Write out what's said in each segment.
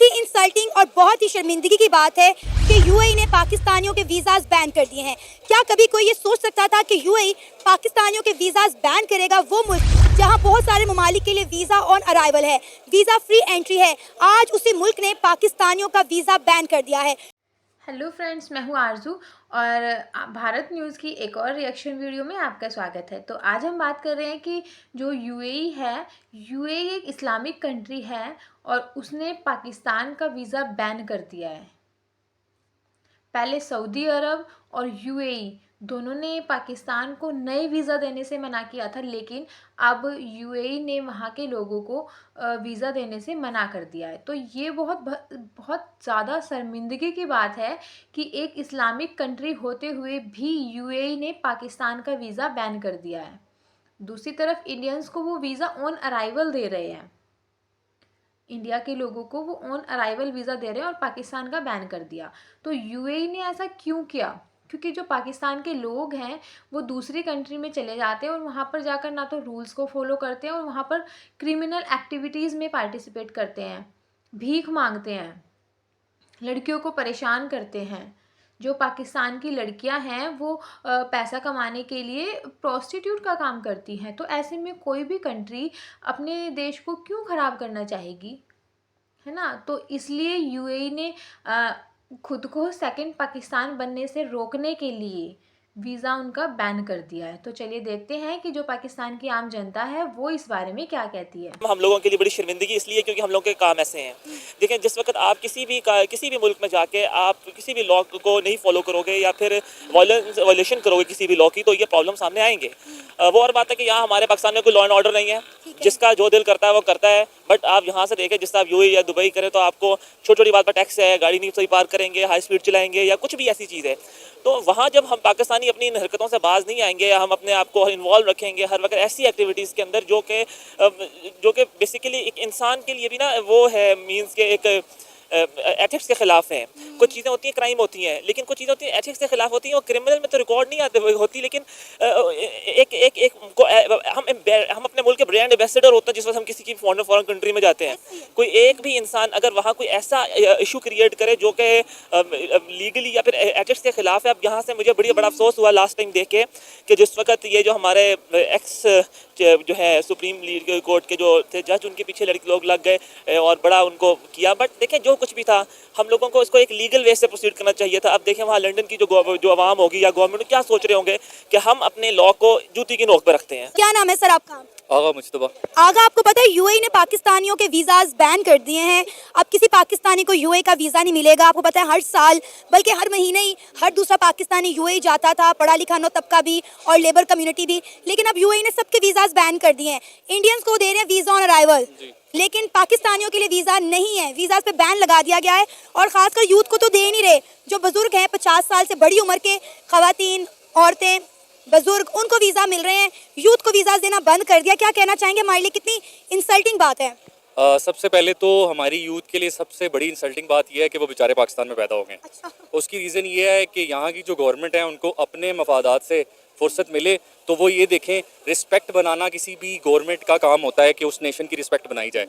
ही insulting और बहुत ही शर्मिंदगी की बात है कि यूएई ने पाकिस्तानियों के वीज़ाज बैन कर दिए हैं। क्या कभी कोई ये सोच सकता था कि यूएई पाकिस्तानियों के वीज़ाज बैन करेगा? वो मुल्क जहां बहुत सारे ममालिक के लिए वीज़ा ऑन अराइवल है, वीज़ा फ्री एंट्री है, आज उसी मुल्क ने पाकिस्तानियों का वीज़ा बैन कर दिया है। हेलो फ्रेंड्स, मैं हूँ आरजू और भारत न्यूज़ की एक और रिएक्शन वीडियो में आपका स्वागत है। तो आज हम बात कर रहे हैं कि जो यूएई है, यूएई एक इस्लामिक कंट्री है और उसने पाकिस्तान का वीज़ा बैन कर दिया है। पहले सऊदी अरब और यूएई दोनों ने पाकिस्तान को नए वीज़ा देने से मना किया था, लेकिन अब यूएई ने वहाँ के लोगों को वीज़ा देने से मना कर दिया है। तो ये बहुत ज़्यादा शर्मिंदगी की बात है कि एक इस्लामिक कंट्री होते हुए भी यूएई ने पाकिस्तान का वीज़ा बैन कर दिया है। दूसरी तरफ इंडियंस को वो वीज़ा ऑन अराइवल दे रहे हैं, इंडिया के लोगों को वो ऑन अराइवल वीज़ा दे रहे हैं और पाकिस्तान का बैन कर दिया। तो यूएई ने ऐसा क्यों किया? क्योंकि जो पाकिस्तान के लोग हैं वो दूसरी कंट्री में चले जाते हैं और वहाँ पर जाकर ना तो रूल्स को फॉलो करते हैं और वहाँ पर क्रिमिनल एक्टिविटीज़ में पार्टिसिपेट करते हैं, भीख मांगते हैं, लड़कियों को परेशान करते हैं। जो पाकिस्तान की लड़कियां हैं वो पैसा कमाने के लिए प्रोस्टिट्यूट का काम करती हैं। तो ऐसे में कोई भी कंट्री अपने देश को क्यों ख़राब करना चाहेगी, है ना? तो इसलिए यूएई ने खुद को सेकंड पाकिस्तान बनने से रोकने के लिए वीज़ा उनका बैन कर दिया है। तो चलिए देखते हैं कि जो पाकिस्तान की आम जनता है वो इस बारे में क्या कहती है। हम लोगों के लिए बड़ी शर्मिंदगी इसलिए क्योंकि हम लोगों के काम ऐसे हैं। देखें, जिस वक्त आप किसी भी मुल्क में जाके आप किसी भी लॉ को नहीं फॉलो करोगे या फिर वायलेशन करोगे किसी भी लॉ की, तो ये प्रॉब्लम सामने आएंगे। वो और बात है कि यहाँ हमारे पाकिस्तान में कोई लॉ एंड ऑर्डर नहीं है, जिसका जो दिल करता है वो करता है। बट आप यहाँ से देखें, जिस आप यूएई या दुबई करें तो आपको छोटी छोटी बात पर टैक्स है, गाड़ी नहीं सही पार्क करेंगे, हाई स्पीड चलाएंगे या कुछ भी ऐसी चीज़ है। तो वहाँ जब हम पाकिस्तानी अपनी इन हरकतों से बाज नहीं आएंगे या हम अपने आप को इन्वॉल्व रखेंगे हर वक्त ऐसी एक्टिविटीज़ के अंदर जो कि बेसिकली एक इंसान के लिए भी ना वो है, मीन्स के एक एथिक्स के खिलाफ हैं। कुछ चीज़ें होती हैं क्राइम होती हैं, लेकिन कुछ चीज़ें होती हैं एथिक्स के खिलाफ होती हैं। और क्रिमिनल में तो रिकॉर्ड नहीं आते होती, लेकिन हम अपने मुल्क के ब्रांड एम्बेसडर होते हैं जिस वक्त हम किसी की फॉरेन कंट्री में जाते हैं। कोई एक भी इंसान अगर वहाँ कोई ऐसा इशू क्रिएट करे जो कि लीगली या फिर एथिक्स के खिलाफ है। अब यहाँ से मुझे बड़ा अफसोस हुआ लास्ट टाइम देख के कि जिस वक्त ये जो हमारे एक्स जो है सुप्रीम लीग कोर्ट के जो थे जज, उनके पीछे लड़के लोग लग गए और बड़ा उनको किया। बट देखें, जो कुछ भी था हम लोगों को इसको एक लीगल वे से प्रोसीड करना चाहिए था। अब देखें वहाँ लंदन की जो आवाम होगी या गवर्नमेंट क्या सोच रहे होंगे कि हम अपने लॉ को जूती की नोक पर रखते हैं। क्या नाम है सर आपका? आगा मुस्तफा। आगा, आपको पता है यूएई ने पाकिस्तानियों के वीज़ाज बैन कर दिए हैं। अब किसी पाकिस्तानी को यूएई का वीज़ा नहीं मिलेगा। आपको पता है हर साल बल्कि हर महीने ही हर दूसरा पाकिस्तानी यूएई जाता था, पढ़ा लिखा नो तबका भी और लेबर कम्युनिटी भी। लेकिन अब यूएई ने सबके वीज़ाज बैन कर दिए हैं। इंडियंस को दे रहे हैं वीज़ा ऑन अराइवल, लेकिन पाकिस्तानियों के लिए वीज़ा नहीं है। वीज़ा पे बैन लगा दिया गया है और ख़ासकर यूथ को तो दे नहीं रहे। जो बुजुर्ग हैं 50 साल से बड़ी उम्र के ख़वातीन, औरतें, बुजुर्ग, उनको वीज़ा मिल रहे हैं, यूथ को वीज़ा देना बंद कर दिया। क्या कहना चाहेंगे? हमारे लिए कितनी इंसल्टिंग बात है। सबसे पहले तो हमारी यूथ के लिए सबसे बड़ी इंसल्टिंग बात यह है कि वो बेचारे पाकिस्तान में पैदा हो गए। अच्छा। उसकी रीज़न ये है कि यहाँ की जो गवर्नमेंट है उनको अपने मफादात से फुर्सत मिले तो वो ये देखें, रिस्पेक्ट बनाना किसी भी गवर्नमेंट का काम होता है कि उस नेशन की रिस्पेक्ट बनाई जाए।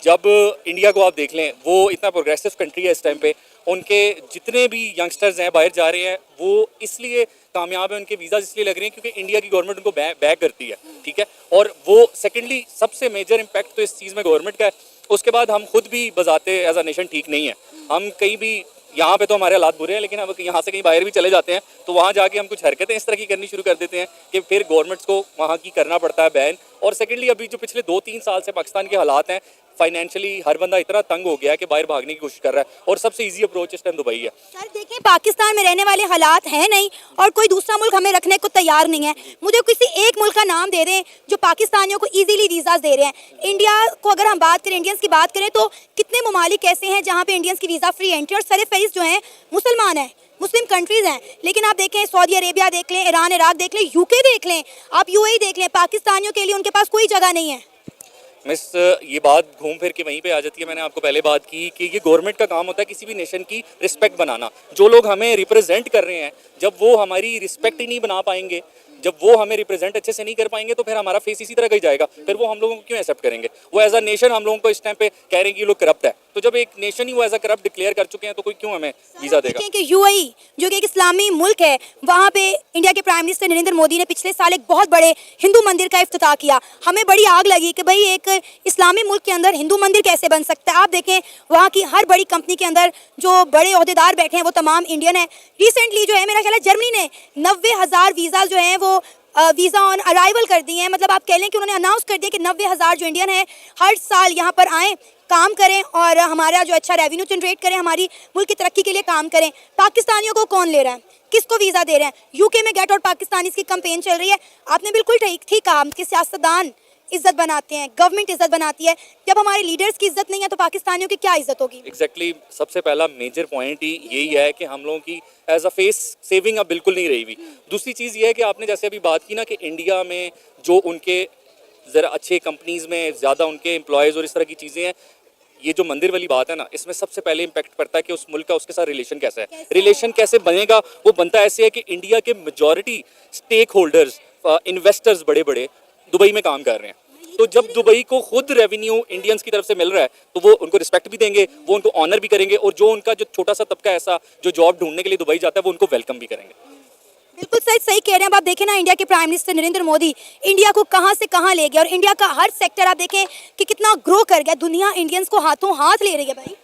जब इंडिया को आप देख लें, वो इतना प्रोग्रेसिव कंट्री है इस टाइम पे, उनके जितने भी यंगस्टर्स हैं बाहर जा रहे हैं वो इसलिए कामयाब है, उनके वीज़ा इसलिए लग रहे हैं क्योंकि इंडिया की गवर्नमेंट उनको बैक करती है, ठीक है। और वो सेकेंडली सबसे मेजर इम्पैक्ट तो इस चीज़ में गवर्नमेंट का है। उसके बाद हम खुद भी बजाते एज अ नेशन ठीक नहीं है। हम कहीं भी, यहाँ पे तो हमारे हालात बुरे हैं, लेकिन अब यहाँ से कहीं बाहर भी चले जाते हैं तो वहाँ जाके हम कुछ हरकतें इस तरह की करनी शुरू कर देते हैं कि फिर गवर्नमेंट्स को वहाँ की करना पड़ता है बैन। और सेकेंडली अभी जो पिछले 2-3 साल से पाकिस्तान के हालात हैं, फाइनेंशियली हर बंदा इतना तंग हो गया है कि बाहर भागने की कोशिश कर रहा है और सबसे इजी अप्रोच इस टाइम दुबई है। सर देखें, पाकिस्तान में रहने वाले हालात हैं नहीं और कोई दूसरा मुल्क हमें रखने को तैयार नहीं है। मुझे किसी एक मुल्क का नाम दे दें जो पाकिस्तानियों को इजीली वीज़ा दे रहे हैं। इंडिया को अगर हम बात करें, इंडियंस की बात करें, तो कितने ममालिक ऐसे हैं जहाँ पे इंडियंस की वीज़ा फ्री एंट्री और सरफेस जो हैं मुसलमान हैं, मुस्लिम कंट्रीज़ हैं। लेकिन आप देखें, सऊदी अरेबिया देख लें, ईरान, इराक देख लें, यूके देख लें, आप यूएई देख लें, पाकिस्तानियों के लिए उनके पास कोई जगह नहीं है। मिस, ये बात घूम फिर के वहीं पे आ जाती है। मैंने आपको पहले बात की कि ये गवर्नमेंट का काम होता है किसी भी नेशन की रिस्पेक्ट बनाना। जो लोग हमें रिप्रेजेंट कर रहे हैं, जब वो हमारी रिस्पेक्ट ही नहीं बना पाएंगे, जब वो हमें रिप्रेजेंट अच्छे से नहीं कर पाएंगे, तो फिर हमारा फेस इसी तरह का ही जाएगा। फिर वो हम लोगों को क्यों एक्सेप्ट करेंगे? वो एज अ नेशन हम लोगों को इस टाइम पे कह रहे हैं कि ये लोग करप्ट है। तो जब एक नेशन ही वो एज अ करप्ट डिक्लेयर कर चुके हैं तो कोई क्यों हमें वीज़ा देगा? देखें कि यूएई जो कि एक इस्लामी मुल्क है, वहाँ पे इंडिया के प्राइम मिनिस्टर नरेंद्र मोदी ने पिछले साल एक बहुत बड़े हिंदू मंदिर का इफ्तिताह किया। हमें बड़ी आग लगी कि भाई एक इस्लामी मुल्क के अंदर हिंदू मंदिर कैसे बन सकता है। आप देखें वहाँ की हर बड़ी कंपनी के अंदर जो बड़े ओहदेदार बैठे हैं वो तमाम इंडियन है। रिसेंटली जो है मेरा ख्याल है जर्मनी ने 90,000 वीज़ा जो हैं वो वीज़ा ऑन अराइवल कर दिए हैं। मतलब आप कह लें कि उन्होंने अनाउंस कर दिया कि 90,000 जो इंडियन हैं हर साल यहाँ पर आएँ, काम करें और हमारा जो अच्छा रेवेन्यू जनरेट करें, हमारी मुल्क की तरक्की के लिए काम करें। पाकिस्तानियों को कौन ले रहा है, किसको वीज़ा दे रहे हैं? यूके में गेट आउट पाकिस्तानी की कैंपेन चल रही है। आपने बिल्कुल ठीक कहा कि सियासतदान इज्जत बनाते हैं, गवर्नमेंट इज्जत बनाती है। जब हमारे लीडर्स की इज्जत नहीं है तो पाकिस्तानियों की क्या इज्जत होगी? एग्जैक्टली सबसे पहला मेजर पॉइंट ही यही है कि हम लोगों की एज अ फेस सेविंग अब बिल्कुल नहीं रही हुई। दूसरी चीज़ ये है कि आपने जैसे अभी बात की ना कि इंडिया में जो उनके ज़रा अच्छे कंपनीज़ में ज़्यादा उनके एम्प्लॉयज़ और इस तरह की चीज़ें हैं, ये जो मंदिर वाली बात है ना, इसमें सबसे पहले इम्पैक्ट पड़ता है कि उस मुल्क का उसके साथ रिलेशन कैसा है। रिलेशन कैसे बनेगा? वो बनता ऐसे है कि इंडिया के मेजॉरिटी स्टेक होल्डर्स, इन्वेस्टर्स बड़े बड़े दुबई में काम कर रहे हैं। तो जब दुबई को खुद रेवेन्यू इंडियंस की तरफ से मिल रहा है तो वो उनको रिस्पेक्ट भी देंगे, वो उनको ऑनर भी करेंगे, और जो उनका जो छोटा सा तबका ऐसा जो जॉब ढूंढने के लिए दुबई जाता है वो उनको वेलकम भी करेंगे। बिल्कुल सही कह रहे हैं। अब आप देखें ना इंडिया के prime minister Narendra Modi India को कहां से कहां ले गए और इंडिया का हर सेक्टर आप देखें कि कितना ग्रो कर गया। दुनिया इंडियंस को हाथों हाथ ले रही है भाई।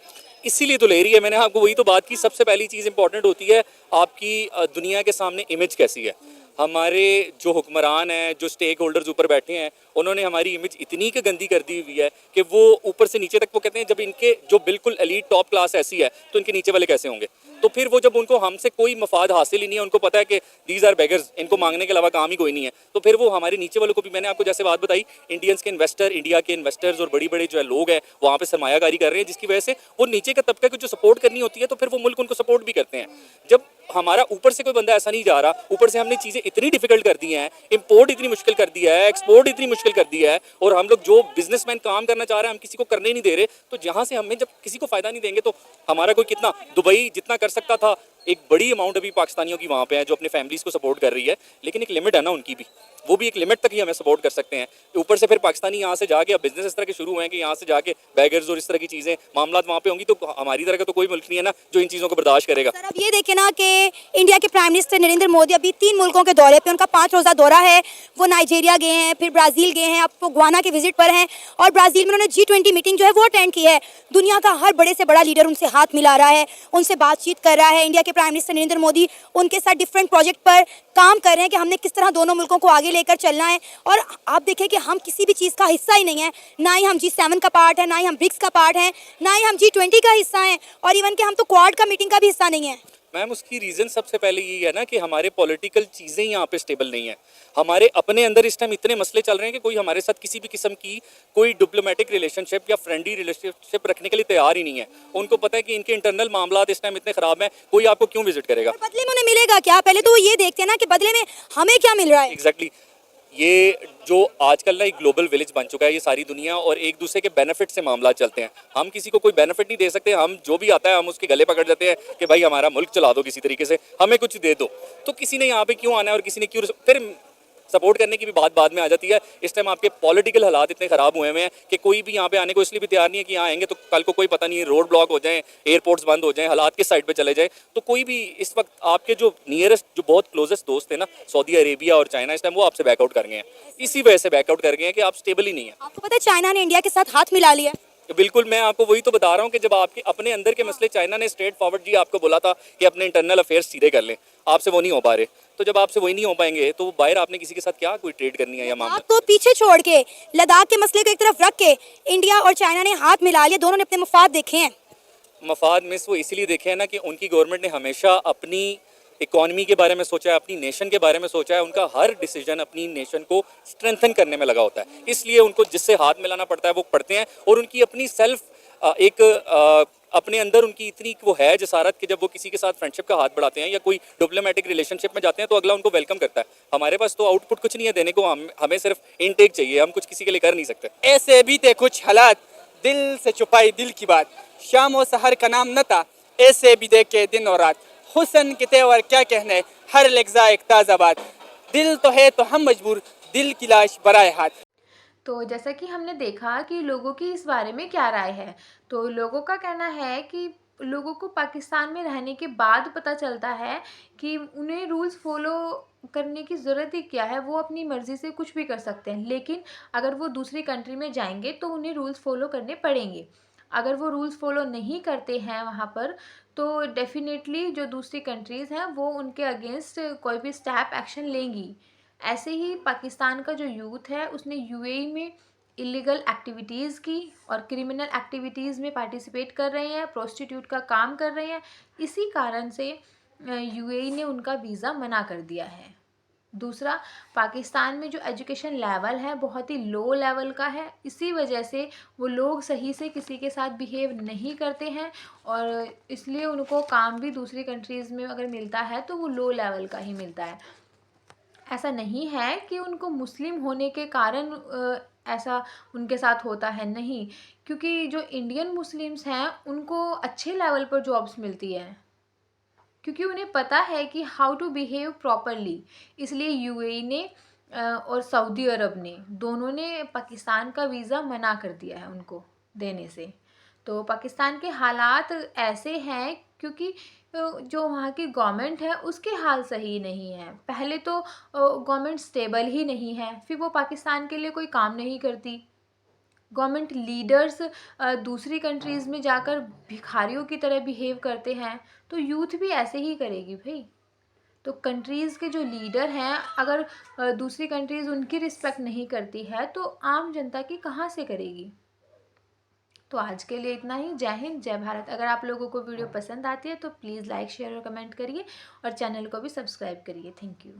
इसीलिए तो ले रही है। मैंने आपको वही तो बात की, सबसे पहली चीज़ इंपॉर्टेंट होती है आपकी दुनिया के सामने इमेज कैसी है। हमारे जो हुक्मरान हैं, जो स्टेक होल्डर्स ऊपर बैठे हैं, उन्होंने हमारी इमेज इतनी की गंदी कर दी हुई है कि वो ऊपर से नीचे तक वो कहते हैं जब इनके जो बिल्कुल एलीट टॉप क्लास ऐसी है तो इनके नीचे वाले कैसे होंगे। तो फिर वो जब उनको हमसे कोई मफाद हासिल ही नहीं है, उनको पता है कि दीज आर बेगर्स, इनको मांगने के अलावा काम ही कोई नहीं है, तो फिर वो हमारे नीचे वालों को भी, मैंने आपको जैसे बात बताई, इंडियंस के इन्वेस्टर, इंडिया के इन्वेस्टर्स और बड़ी बड़े जो है लोग हैं वहाँ पे सरमायाकारी कर रहे हैं, जिसकी वजह से वो नीचे का तबका को जो सपोर्ट करनी होती है तो फिर वो मुल्क उनको सपोर्ट भी करते हैं। जब हमारा ऊपर से कोई बंदा ऐसा नहीं जा रहा, ऊपर से हमने चीज़ें इतनी डिफिकल्ट कर दी हैं, इंपोर्ट इतनी मुश्किल कर दिया है, एक्सपोर्ट इतनी मुश्किल कर दिया है, और हम लोग जो बिजनेसमैन काम करना चाह रहे हैं हम किसी को करने ही नहीं दे रहे, तो जहाँ से हमें जब किसी को फ़ायदा नहीं देंगे तो हमारा कोई कितना, दुबई जितना कर सकता था, एक बड़ी अमाउंट अभी पाकिस्तानियों की वहाँ पे है जो अपने फैमिलीज़ को सपोर्ट कर रही है, लेकिन एक लिमिट है ना उनकी भी, वो भी एक लिमिट तक ही हमें सपोर्ट कर सकते हैं। ऊपर से फिर पाकिस्तानी यहाँ से जाके, अब बिजनेस इस तरह के शुरू हुए हैं कि यहाँ से जाके बैगर्स और इस तरह की चीज़ें मामलात वहाँ पे होंगी, तो हमारी तरह का तो कोई मुल्क नहीं है ना जो इन चीज़ों को बर्दाश्त करेगा। सर अब ये देखें ना कि इंडिया के प्राइम मिनिस्टर नरेंद्र मोदी अभी 3 मुल्कों के दौरे पे, उनका 5 रोज़ा दौरा है। वो नाइजीरिया गए हैं, फिर ब्राज़ील गए हैं, अब वो गुआना के विजिट पर हैं, और ब्राज़ील में उन्होंने G20 मीटिंग जो है वो अटेंड की है। दुनिया का हर बड़े से बड़ा लीडर उनसे हाथ मिला रहा है, उनसे बातचीत कर रहा है। इंडिया के प्राइम मिनिस्टर नरेंद्र मोदी उनके साथ डिफरेंट प्रोजेक्ट पर काम कर रहे हैं कि हमने किस तरह दोनों मुल्कों को आगे लेकर चलना है। और आप देखें कि हम किसी भी चीज़ का हिस्सा ही नहीं है, ना ही हम G7 का पार्ट है, ना ही हम ब्रिक्स का पार्ट है, ना ही हम G20 का हिस्सा हैं, और इवन कि हम तो क्वाड का मीटिंग का भी हिस्सा नहीं है। मैम उसकी रीज़न सबसे पहले यही है ना कि हमारे पॉलिटिकल चीज़ें यहाँ पे स्टेबल नहीं है। हमारे अपने अंदर इस टाइम इतने मसले चल रहे हैं कि कोई हमारे साथ किसी भी किस्म की कोई डिप्लोमेटिक रिलेशनशिप या फ्रेंडली रिलेशनशिप रखने के लिए तैयार ही नहीं है। उनको पता है कि इनके इंटरनल मामला इस टाइम इतने ख़राब हैं, कोई आपको क्यों विजिट करेगा। बदले में उन्हें मिलेगा क्या? पहले तो वो ये देखते हैं ना कि बदले में हमें क्या मिल रहा है। एग्जैक्टली ये जो आजकल ना एक ग्लोबल विलेज बन चुका है ये सारी दुनिया, और एक दूसरे के बेनिफिट से मामला चलते हैं। हम किसी को कोई बेनिफिट नहीं दे सकते, हम जो भी आता है हम उसके गले पकड़ जाते हैं कि भाई हमारा मुल्क चला दो, किसी तरीके से हमें कुछ दे दो। तो किसी ने यहाँ पे क्यों आना है और किसी ने क्यों, फिर सपोर्ट करने की भी बात बाद में आ जाती है। इस टाइम आपके पॉलिटिकल हालात इतने ख़राब हुए हैं कि कोई भी यहाँ पे आने को इसलिए भी तैयार नहीं है कि यहाँ आएंगे तो कल को कोई पता नहीं रोड ब्लॉक हो जाए, एयरपोर्ट्स बंद हो जाए, हालात किस साइड पे चले जाए। तो कोई भी इस वक्त आपके जो नियरेस्ट, जो बहुत क्लोजेस्ट दोस्त थे ना, सऊदी अरेबिया और चाइना, इस टाइम वो आपसे बैकआउट कर गए हैं। इसी वजह से बैकआउट कर गए हैं कि आप स्टेबल ही नहीं है। आपको पता है चाइना ने इंडिया के साथ हाथ मिला लिया। बिल्कुल, मैं आपको वही तो बता रहा हूँ कि जब आपके अपने अंदर के मसले, चाइना ने स्ट्रेट फॉरवर्ड जी आपको बोला था कि अपने इंटरनल अफेयर्स सीधे कर लें, आपसे वो नहीं हो पा रहे। तो जब आपसे वही नहीं हो पाएंगे तो बाहर आपने किसी के साथ क्या कोई ट्रेड करनी है या मामला। आप तो पीछे छोड़ के लद्दाख के मसले को एक तरफ रख के इंडिया और चाइना ने हाथ मिला लिया, दोनों ने अपने मफाद देखे हैं। मफाद मिस वो इसीलिए देखे हैं ना कि उनकी गवर्नमेंट ने हमेशा अपनी इकॉनमी के बारे में सोचा है, अपनी नेशन के बारे में सोचा है। उनका हर डिसीजन अपनी नेशन को स्ट्रेंथन करने में लगा होता है, इसलिए उनको जिससे हाथ मिलाना पड़ता है वो पढ़ते हैं। और उनकी अपनी सेल्फ अपने अंदर उनकी इतनी वो है जसारत कि जब वो किसी के साथ फ्रेंडशिप का हाथ बढ़ाते हैं या कोई डिप्लोमेटिक रिलेशनशिप में जाते हैं तो अगला उनको वेलकम करता है। हमारे पास तो आउटपुट कुछ नहीं है देने को, हमें सिर्फ इनटेक चाहिए, हम कुछ किसी के लिए कर नहीं सकते। ऐसे बीते कुछ हालात, दिल से छुपाई दिल की बात, शाम और सहर का नाम न था, ऐसे भी देखे दिन और रात, हुस्न के तेवर क्या कहने, हर लफ्ज़ा एक ताज़ा बात, दिल तो है तो हम मजबूर, दिल की लाश बराए हाथ। तो जैसा कि हमने देखा कि लोगों की इस बारे में क्या राय है, तो लोगों का कहना है कि लोगों को पाकिस्तान में रहने के बाद पता चलता है कि उन्हें रूल्स फॉलो करने की ज़रूरत ही क्या है, वो अपनी मर्ज़ी से कुछ भी कर सकते हैं। लेकिन अगर वो दूसरी कंट्री में जाएंगे तो उन्हें रूल्स फॉलो करने पड़ेंगे। अगर वो रूल्स फॉलो नहीं करते हैं वहाँ पर, तो डेफ़िनेटली जो दूसरी कंट्रीज़ हैं वो उनके अगेंस्ट कोई भी स्टेप एक्शन लेंगी। ऐसे ही पाकिस्तान का जो यूथ है उसने यूएई में इलीगल एक्टिविटीज़ की और क्रिमिनल एक्टिविटीज़ में पार्टिसिपेट कर रहे हैं, प्रोस्टिट्यूट का काम कर रहे हैं। इसी कारण से यूएई ने उनका वीज़ा मना कर दिया है। दूसरा, पाकिस्तान में जो एजुकेशन लेवल है बहुत ही लो लेवल का है, इसी वजह से वो लोग सही से किसी के साथ बिहेव नहीं करते हैं और इसलिए उनको काम भी दूसरी कंट्रीज़ में अगर मिलता है तो वो लो लेवल का ही मिलता है। ऐसा नहीं है कि उनको मुस्लिम होने के कारण ऐसा उनके साथ होता है, नहीं, क्योंकि जो इंडियन मुस्लिम्स हैं उनको अच्छे लेवल पर जॉब्स मिलती हैं, क्योंकि उन्हें पता है कि हाउ टू बिहेव प्रॉपरली। इसलिए यूएई ने और सऊदी अरब ने दोनों ने पाकिस्तान का वीज़ा मना कर दिया है उनको देने से। तो पाकिस्तान के हालात ऐसे हैं क्योंकि जो वहाँ की गवर्नमेंट है उसके हाल सही नहीं है। पहले तो गवर्नमेंट स्टेबल ही नहीं है, फिर वो पाकिस्तान के लिए कोई काम नहीं करती। गवर्नमेंट लीडर्स दूसरी कंट्रीज़ में जाकर भिखारियों की तरह बिहेव करते हैं, तो यूथ भी ऐसे ही करेगी भाई। तो कंट्रीज़ के जो लीडर हैं अगर दूसरी कंट्रीज़ उनकी रिस्पेक्ट नहीं करती है तो आम जनता की कहाँ से करेगी। तो आज के लिए इतना ही। जय हिंद, जय भारत। अगर आप लोगों को वीडियो पसंद आती है तो प्लीज़ लाइक, शेयर और कमेंट करिए और चैनल को भी सब्सक्राइब करिए। Thank you.